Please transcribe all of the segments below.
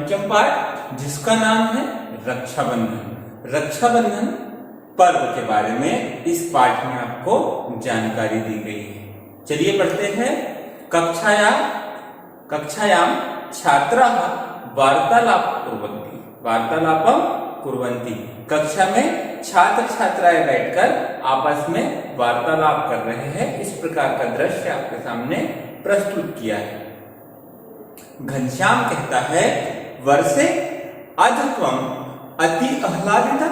पंचम पाठ जिसका नाम है रक्षाबंधन। रक्षाबंधन पर्व के बारे में इस पाठ में आपको जानकारी दी गई है। चलिए पढ़ते हैं। कक्षायाम छात्राः वार्तालापं कुर्वन्ति। कक्षा में छात्र छात्राएं बैठकर आपस में वार्तालाप कर रहे हैं। इस प्रकार का दृश्य आपके सामने प्रस्तुत किया है। घनश्याम कहता है, वर्षे अज त्वं अति आह्लादिता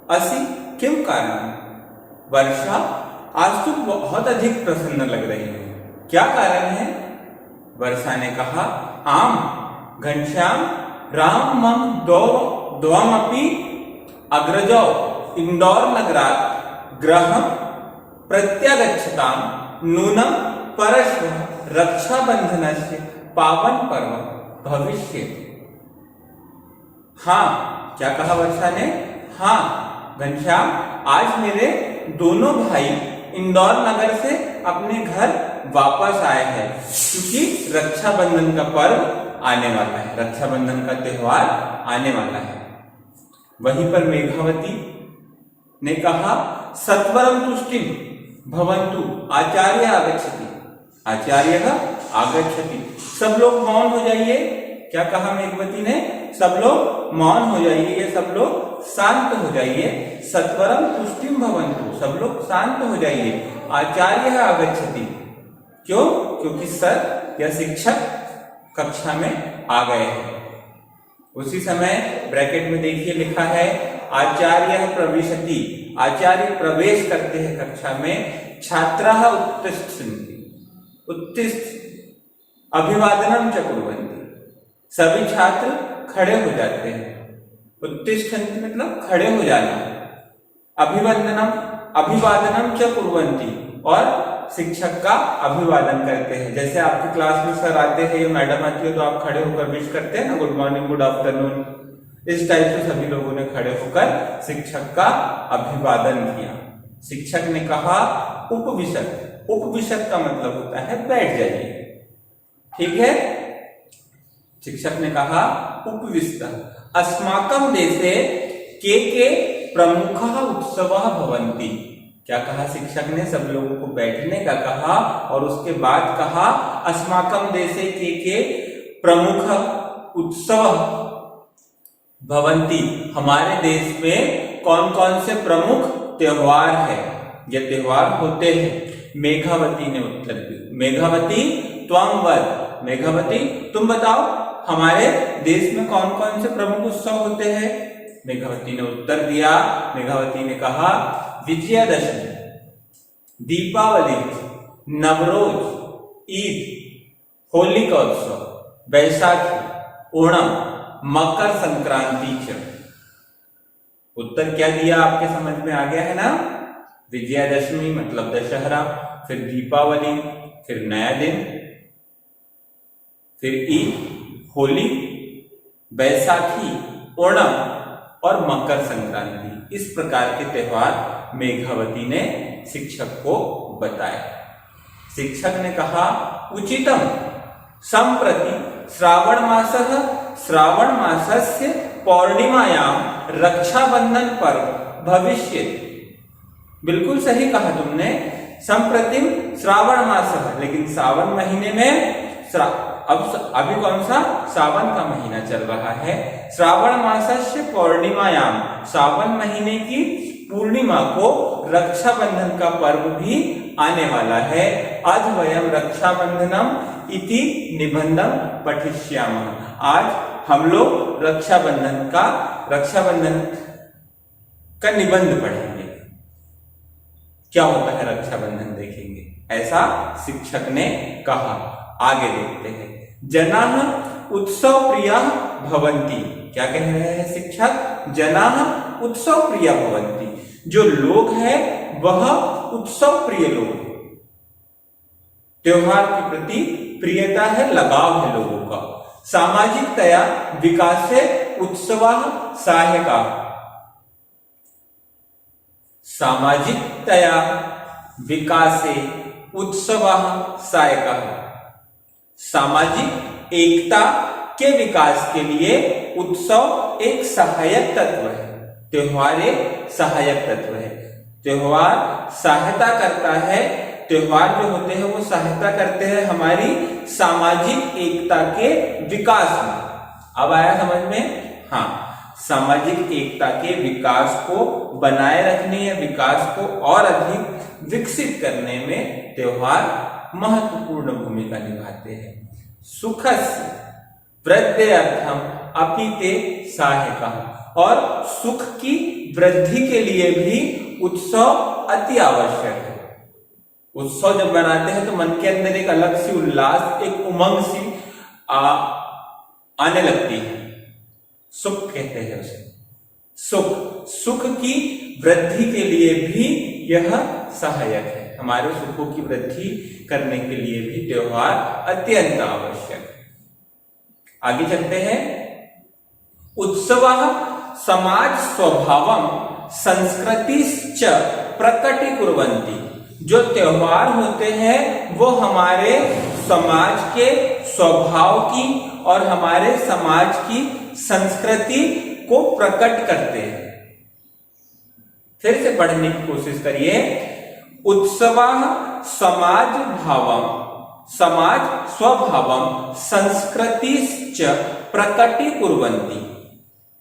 असि किम कारण? वर्षा, आज तुम बहुत अधिक प्रसन्न लग रही हो, क्या कारण है? वर्षा ने कहा, आम घनश्याम, राम मम द्वमपि अग्रजौ इंदौर नगरात् गृहं प्रत्यागच्छतां नूनं परश्वः रक्षाबंधनस्य पावन पर्व भविष्यति। हाँ, क्या कहा वर्षा ने? हाँ घनश्याम, आज मेरे दोनों भाई इंदौर नगर से अपने घर वापस आए हैं, क्योंकि रक्षाबंधन का पर्व आने वाला है, रक्षाबंधन का त्योहार आने वाला है। वहीं पर मेघावती ने कहा, सत्वरम तुष्टिम भवन्तु आचार्य आगच्छति। आचार्य आगच्छति। सब लोग मौन हो जाइए। क्या कहा मेघवती ने? सब लोग मौन हो जाइए, ये सब लोग शांत हो जाइए। सत्वरम तुष्टिम भवन्तु, सब लोग शांत हो जाइए। आचार्य आगच्छति। क्यों? क्योंकि सर या शिक्षक कक्षा में आ गए हैं। उसी समय ब्रैकेट में देखिए लिखा है, आचार्य प्रविशति। आचार्य प्रवेश करते हैं कक्षा में। छात्राः उत्तिष्ठन्ति। उत्तिष्ठ अभिवादनम च कुर्वन्ति। सभी छात्र खड़े हो जाते हैं। उत्तिष्ठन्ति मतलब खड़े हो जाना। अभिवादनम च कुर्वन्ति, और शिक्षक का अभिवादन करते हैं। जैसे आपकी क्लास में सर आते हैं या मैडम आती है तो आप खड़े होकर विश करते हैं ना, गुड मॉर्निंग, गुड आफ्टरनून। इस टाइप से सभी लोगों ने खड़े होकर शिक्षक का अभिवादन किया। शिक्षक ने कहा, उपविशत। उपविशत का मतलब होता है बैठ जाइए, ठीक है। शिक्षक ने कहा, उपविष्टः अस्माकं देशे के प्रमुखः उत्सवः भवन्ति। क्या कहा शिक्षक ने? सब लोगों को बैठने का कहा, और उसके बाद कहा, अस्माकं देशे के प्रमुख उत्सव भवन्ति। हमारे देश में कौन कौन से प्रमुख त्योहार है, ये त्योहार होते हैं। मेघावती ने उत्तर दिया। मेघावती त्वं वद। मेघावती तुम बताओ, हमारे देश में कौन कौन से प्रमुख उत्सव होते हैं? मेघावती ने उत्तर दिया। मेघावती ने कहा, विजयादशमी, दीपावली, नवरोज, ईद, होली का उत्सव, बैसाखी, ओणम, मकर संक्रांति च। उत्तर क्या दिया आपके समझ में आ गया है ना? विजयादशमी मतलब दशहरा, फिर दीपावली, फिर नया दिन, फिर ईद, होली, बैसाखी, ओणम और मकर संक्रांति। इस प्रकार के त्योहार मेघावती ने शिक्षक को बताए। शिक्षक ने कहा, उचितम संप्रति श्रावण मासस्य पौर्णिमायां रक्षाबंधन पर्व भविष्यति। बिल्कुल सही कहा तुमने। संप्रतिम श्रावण मास, लेकिन सावन महीने में अब अभी कौन सा? सावन का महीना चल रहा है। श्रावण मासस्य पौर्णिमायाम, सावन महीने की पूर्णिमा को रक्षाबंधन का पर्व भी आने वाला है। आज वयम रक्षाबंधनम इति निबंधम पठिष्यामः। आज हम लोग रक्षाबंधन का निबंध पढ़ेंगे। क्या होता है रक्षाबंधन देखेंगे, ऐसा शिक्षक ने कहा। आगे देखते हैं। जनाः उत्सव प्रियाः भवन्ति। क्या कह रहे हैं शिक्षक? जनाः उत्सव प्रिया भवन्ति। जो लोग हैं वह उत्सव प्रिय लोग हैं। त्योहार के प्रति प्रियता है, लगाव है लोगों का। सामाजिकतया विकासे उत्सवाः सहायकाः। सामाजिकतया विकासे उत्सवाः सहायकाः। सामाजिक एकता के विकास के लिए उत्सव एक सहायक तत्व है। त्योहार एक सहायक तत्व है। त्योहार सहायता करता है, त्योहार जो होते हैं वो सहायता करते हैं हमारी सामाजिक एकता के विकास में। अब आया समझ में? हाँ, सामाजिक एकता के विकास को बनाए रखने या विकास को और अधिक विकसित करने में त्योहार महत्वपूर्ण भूमिका निभाते हैं। सुखस्य वृद्ध्यर्थम अपीते सहायकः, और सुख की वृद्धि के लिए भी उत्सव अति आवश्यक है। उत्सव जब मनाते हैं तो मन के अंदर एक अलग सी उल्लास, एक उमंग सी आने लगती है। सुख कहते हैं उसे। सुख की वृद्धि के लिए भी यह सहायक है। हमारे सुखों की वृद्धि करने के लिए भी त्योहार अत्यंत आवश्यक है। आगे चलते हैं। उत्सवः समाज स्वभावम संस्कृतिश्च प्रकटीकुर्वन्ति। जो त्योहार होते हैं वो हमारे समाज के स्वभाव की और हमारे समाज की संस्कृति को प्रकट करते हैं। फिर से पढ़ने की कोशिश करिए। उत्सवः समाज भावम, समाज स्वभावम संस्कृतिश्च प्रकटीकुर्वन्ति।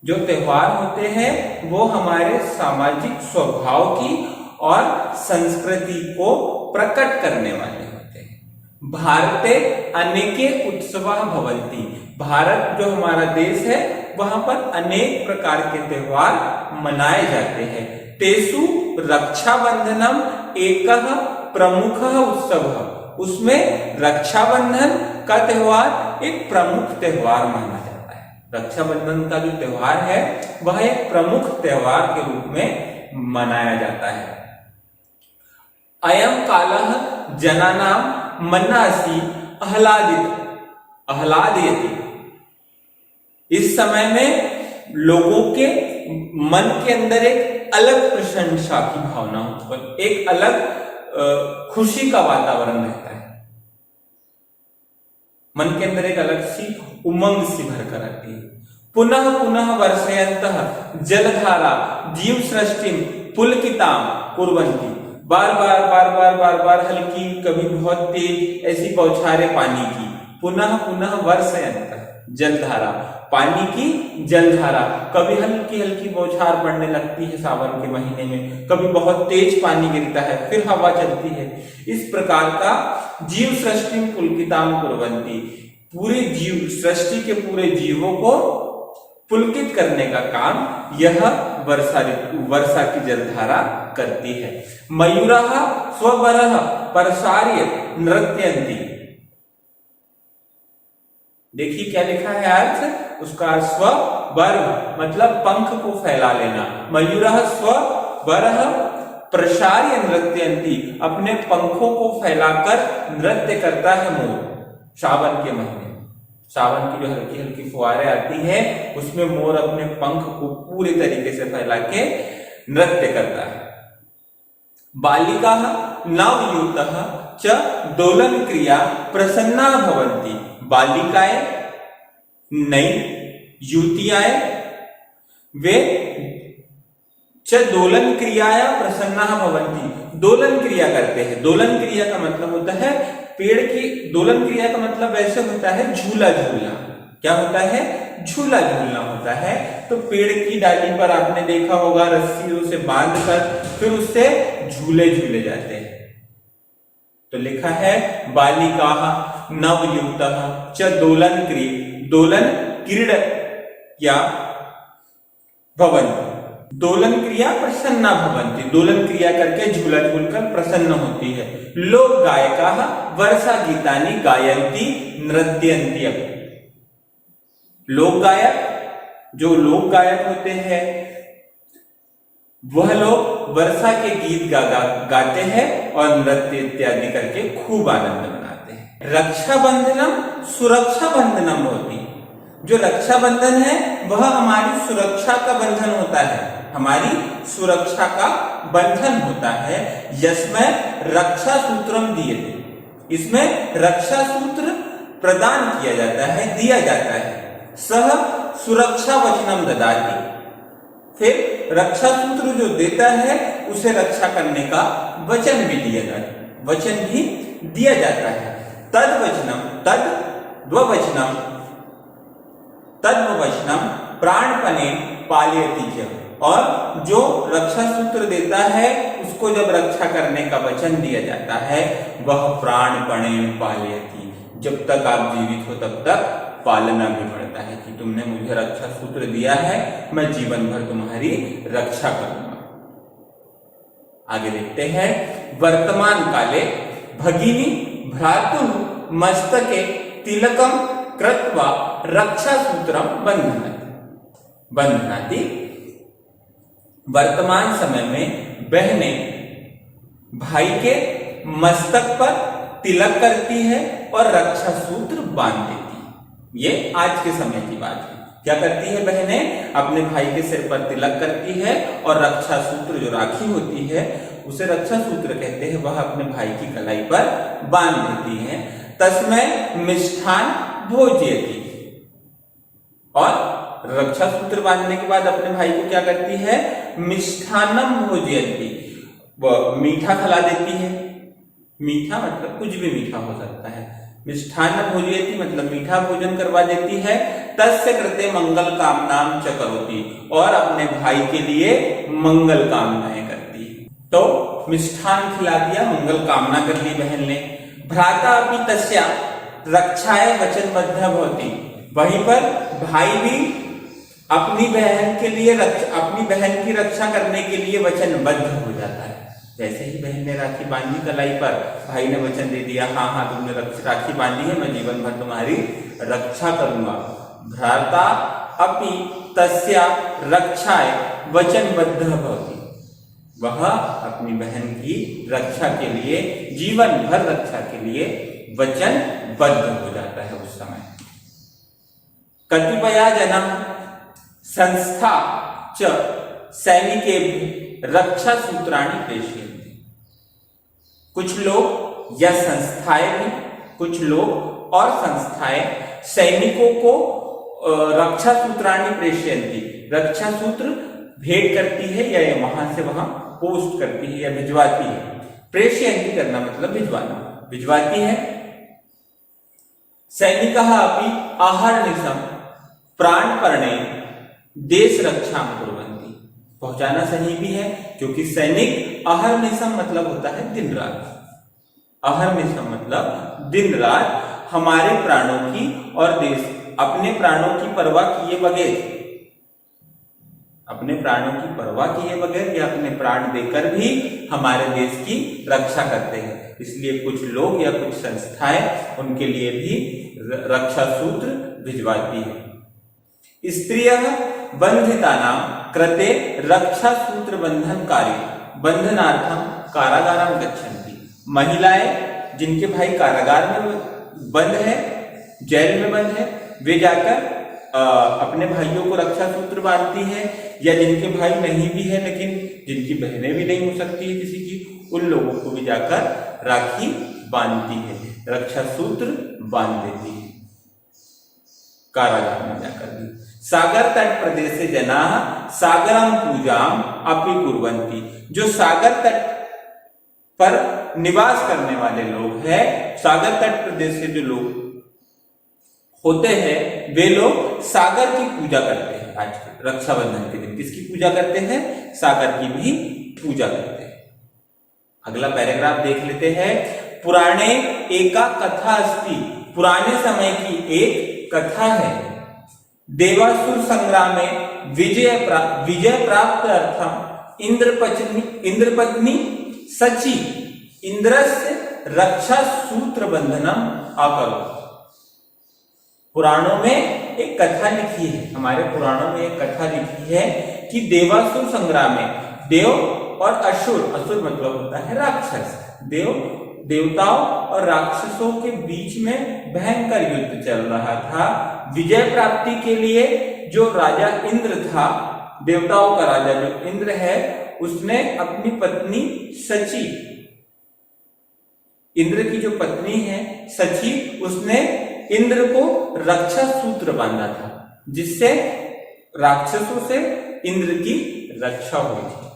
जो त्योहार होते हैं वो हमारे सामाजिक स्वभाव की और संस्कृति को प्रकट करने वाले होते हैं। भारते अनेके उत्सवाः भवन्ति। भारत जो हमारा देश है वहां पर अनेक प्रकार के त्योहार मनाए जाते हैं। तेसु रक्षाबंधनम एकः प्रमुखः उत्सवः। उसमें रक्षाबंधन का त्योहार एक प्रमुख त्योहार माना जाता है। रक्षाबंधन का जो त्योहार है वह एक प्रमुख त्योहार के रूप में मनाया जाता है। अयं कालः जनानां मनसि आह्लादयति। इस समय में लोगों के मन के अंदर एक अलग प्रशंसा की भावना उत्पन्न, एक अलग खुशी का वातावरण रहता है। मन के अंदर एक अलग सी उमंग सी भरकर आती है। पुनः पुनः वर्षयन्तः जलधारा जीव सृष्टिम पुलकितां कुर्वन्ति। बार बार हल्की, कभी बहुत तेज ऐसी बौछारें पानी की। पुनः पुनः वर्षयन्तः जलधारा, पानी की जलधारा। कभी हल्की हल्की बौछार पड़ने लगती है सावन के महीने में, कभी बहुत तेज पानी गिरता है, फिर हवा चलती है। इस प्रकार का जीव सृष्टि पुलकितां कुर्वन्ति। पूरे जीव सृष्टि के पूरे जीवों को पुलकित करने का काम यह वर्षा की जलधारा करती है। मयूरः स्वबरः प्रसार्य नृत्यन्ति। देखिए क्या लिखा है अर्थ उसका। स्वर मतलब पंख को फैला लेना। मयूरः स्वबरः प्रसार्य नृत्यन्ति। अपने पंखों को फैलाकर नृत्य करता है मोर। सावन के महीने, सावन की जो हल्की हल्की फुहारें आती हैं उसमें मोर अपने पंख को पूरी तरीके से फैला के नृत्य करता है। बालिकाः नवयुतः च दोलन क्रिया प्रसन्ना भवन्ति। बालिकाएं, नई युवतियां वे च दोलन क्रियाया प्रसन्ना भवन्ति। दोलन क्रिया करते हैं। दोलन क्रिया का मतलब होता है पेड़ की, दोलन क्रिया का मतलब ऐसे होता है झूला झूलना। क्या होता है? झूला झूलना होता है। तो पेड़ की डाली पर आपने देखा होगा रस्सियों से बांधकर फिर उससे झूले झूले जाते हैं। तो लिखा है बालिकाः नवयुतः च दोलन क्रीड या भवन्ति। दोलन क्रिया प्रसन्ना भवन्ति। दोलन क्रिया करके झूला झूलकर प्रसन्न होती है। लोक गायकाः वर्षा गीतानि गायन्ति नृत्यन्ति अपि। लोक गायक, जो लोक गायक होते हैं वह लोग वर्षा के गीत गाते हैं और नृत्य इत्यादि करके खूब आनंद मनाते हैं। रक्षाबंधनम सुरक्षा बंधनम होती। जो रक्षाबंधन है वह हमारी सुरक्षा का बंधन होता है, हमारी सुरक्षा का बंधन होता है। यस्में रक्षा सूत्रम दीयते। इसमें रक्षा सूत्र प्रदान किया जाता है, दिया जाता है। सह सुरक्षा वचनम ददाति, फिर रक्षा सूत्र जो देता है उसे रक्षा करने का वचन भी दिया जाता है। तद्वचनम प्राणपणे पालयति च, और जो रक्षा सूत्र देता है उसको जब रक्षा करने का वचन दिया जाता है वह प्राणपणे पालयति, जब तक आप जीवित हो तब तक पालना भी पड़ता है कि तुमने मुझे रक्षा सूत्र दिया है, मैं जीवन भर तुम्हारी रक्षा करूंगा। आगे देखते हैं, वर्तमान काले भगिनी भ्रातु मस्तके तिलकम कृत्वा रक्षा सूत्रम बंधनाति। वर्तमान समय में बहनें भाई के मस्तक पर तिलक करती है और रक्षा सूत्र बांध देती है। ये आज के समय की बात है। क्या करती है बहनें? अपने भाई के सिर पर तिलक करती है और रक्षा सूत्र जो राखी होती है उसे रक्षा सूत्र कहते हैं, वह अपने भाई की कलाई पर बांध देती है। तस्मै मिष्ठान भोजयति, और रक्षा सूत्र बांधने के बाद अपने भाई को क्या करती है? मिष्ठानम भोजयति, वह मीठा खिला देती है। मीठा मतलब कुछ भी मीठा हो सकता है। मिष्ठान भोजयति मतलब मीठा भोजन करवा देती है। तस्य कृते मंगल कामनाम च करोति, और अपने भाई के लिए मंगल कामनाएं करती है। तो मिष्ठान खिला दिया, मंगल कामना कर ली बहन ने। भ्राता अपि तस्या रक्षाय वचनबद्ध भवति, वहीं पर भाई भी अपनी बहन की रक्षा करने के लिए वचनबद्ध हो जाता है। जैसे ही बहन ने राखी बांधी कलाई पर, भाई ने वचन दे दिया, हाँ तुमने राखी बांधी है, मैं जीवन भर तुम्हारी रक्षा करूंगा। भ्राता अपि तस्या रक्षाय वचनबद्ध भवति, वह अपनी बहन की रक्षा के लिए, जीवन भर रक्षा के लिए वचनबद्ध हो जाता है उस समय। कतिपया जन्म संस्था च सैनिकेभ्य रक्षा सूत्राणि प्रेषयन्ति, कुछ लोग या संस्थाएं भी, कुछ लोग और संस्थाएं सैनिकों को रक्षा सूत्राणि प्रेषयन्ति, रक्षा सूत्र भेंट करती है या वहां से वहां पोस्ट करती है या भिजवाती है। प्रेषयन्ति करना मतलब भिजवाना, भिजवाती है। सैनिकः अपि आहर्निशं प्राणपर्णे देश रक्षा कुर्वन्ति, पहुंचाना सही भी है क्योंकि सैनिक अहर्निशम मतलब होता है दिन रात, अहर्निशम मतलब दिन रात हमारे प्राणों की और देश, अपने प्राणों की परवाह किए बगैर, अपने प्राणों की परवाह किए बगैर या अपने प्राण देकर भी हमारे देश की रक्षा करते हैं। इसलिए कुछ लोग या कुछ संस्थाएं उनके लिए भी रक्षा सूत्र भिजवाती है। स्त्रियः बंधितानां कृते रक्षा सूत्र बंधनकारी बंधनार्थम कारागारम गच्छन्ति, महिलाएं जिनके भाई कारागार में बंद है, जेल में बंद है, वे जाकर अपने भाइयों को रक्षा सूत्र बांधती है, या जिनके भाई नहीं भी है लेकिन जिनकी बहनें भी नहीं हो सकती है किसी की, उन लोगों को भी जाकर राखी बांधती है, रक्षा सूत्र बांध देती है कारागार में जाकर भी। सागर तट प्रदेश से जना सागरम पूजाम अपि कुर्वन्ति, जो सागर तट पर निवास करने वाले लोग हैं, सागर तट प्रदेश से जो लोग होते हैं वे लोग सागर की पूजा करते हैं। आज रक्षाबंधन के दिन किसकी पूजा करते हैं? सागर की भी पूजा करते हैं। अगला पैराग्राफ देख लेते हैं। पुराणे एका कथा अस्ति, पुराने समय की एक कथा है। देवासुर संग्राम में विजय प्राप्त अर्थम इंद्रपत्नी सची इंद्रस्य रक्षा सूत्र बंधनम अकरोत्। पुराणों में एक कथा लिखी है, हमारे पुराणों में एक कथा लिखी है कि देवासुर संग्राम में देव और असुर, असुर मतलब होता है राक्षस, देवताओं और राक्षसों के बीच में भयंकर युद्ध चल रहा था। विजय प्राप्ति के लिए जो राजा इंद्र था, देवताओं का राजा जो इंद्र है, उसने अपनी पत्नी सची, इंद्र की जो पत्नी है सची, उसने इंद्र को रक्षा सूत्र बांधा था। जिससे राक्षसों से इंद्र की रक्षा हुई थी।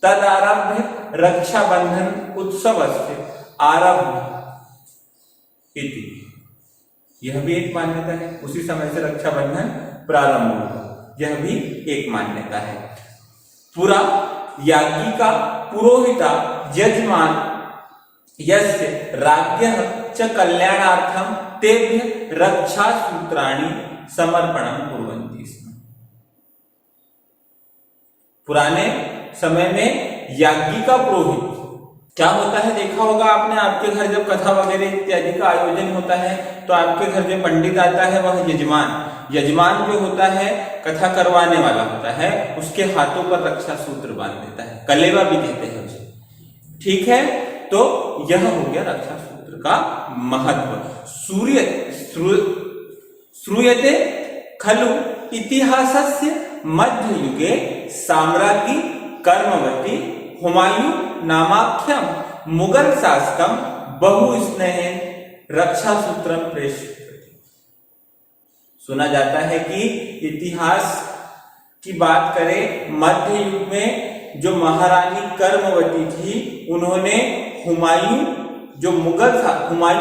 तद आरभ्य रक्षाबंधन उत्सव आरब्ध इति, यह भी एक मान्यता है। उसी समय से रक्षाबंधन प्रारंभ हुआ, यह भी एक मान्यता है। पुरा याज्ञिका पुरोहिता यजमान यस्य राज्ञः च कल्याणार्थम तेभ्य रक्षा सूत्राणि समर्पणम कुर्वन्ति स्म। पुराने समय में याज्ञिका पुरोहित क्या होता है, देखा होगा आपने, आपके घर जब कथा वगैरह इत्यादि का आयोजन होता है तो आपके घर जो पंडित आता है वह यजमान जो होता है, कथा करवाने वाला होता है, उसके हाथों पर रक्षा सूत्र बांध देता है, कलेवा भी कहते हैं उसे। ठीक है, तो यह हो गया रक्षा सूत्र का महत्व। श्रूयते खलु इतिहासस्य मध्ययुगे साम्राज्ञी कर्मवती हुमायूं नामाख्यम मुगल शासकम बहुस्नेहेन रक्षा सूत्रम प्रेषित। सुना जाता है कि इतिहास की बात करें, मध्य युग में जो महारानी कर्मवती थी, उन्होंने हुमायूं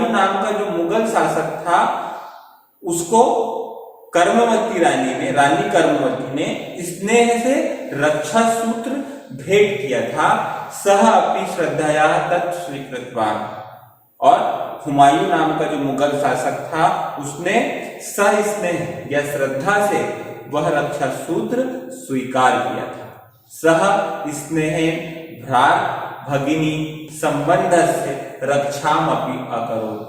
नाम का जो मुगल शासक था, उसको रानी कर्मवती ने स्नेह से रक्षा सूत्र भेंट किया था। सह अपनी श्रद्धाया तत् स्वीकृतवान, और हुमायूं नाम का जो मुगल शासक था, उसने सह स्नेह या श्रद्धा से वह रक्षा सूत्र स्वीकार किया था। सह स्नेह भ्रात भगिनी संबंध से रक्षाम अपि अकरोत्।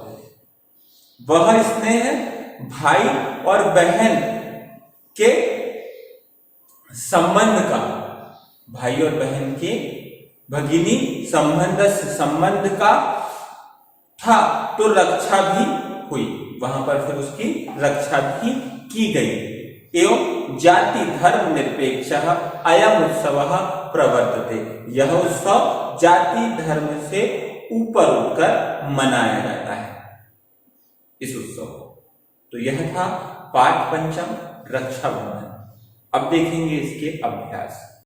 वह स्नेह भाई और बहन के संबंध का, भाई और बहन के भगिनी संबंध का था, तो रक्षा भी हुई, वहां पर फिर उसकी रक्षा भी की गई। एवं जाति धर्म निरपेक्ष अयम उत्सव प्रवर्तते। यह उत्सव जाति धर्म से ऊपर उठकर मनाया जाता है इस उत्सव को। तो यह था पाठ पंचम रक्षाबंधन। अब देखेंगे इसके अभ्यास।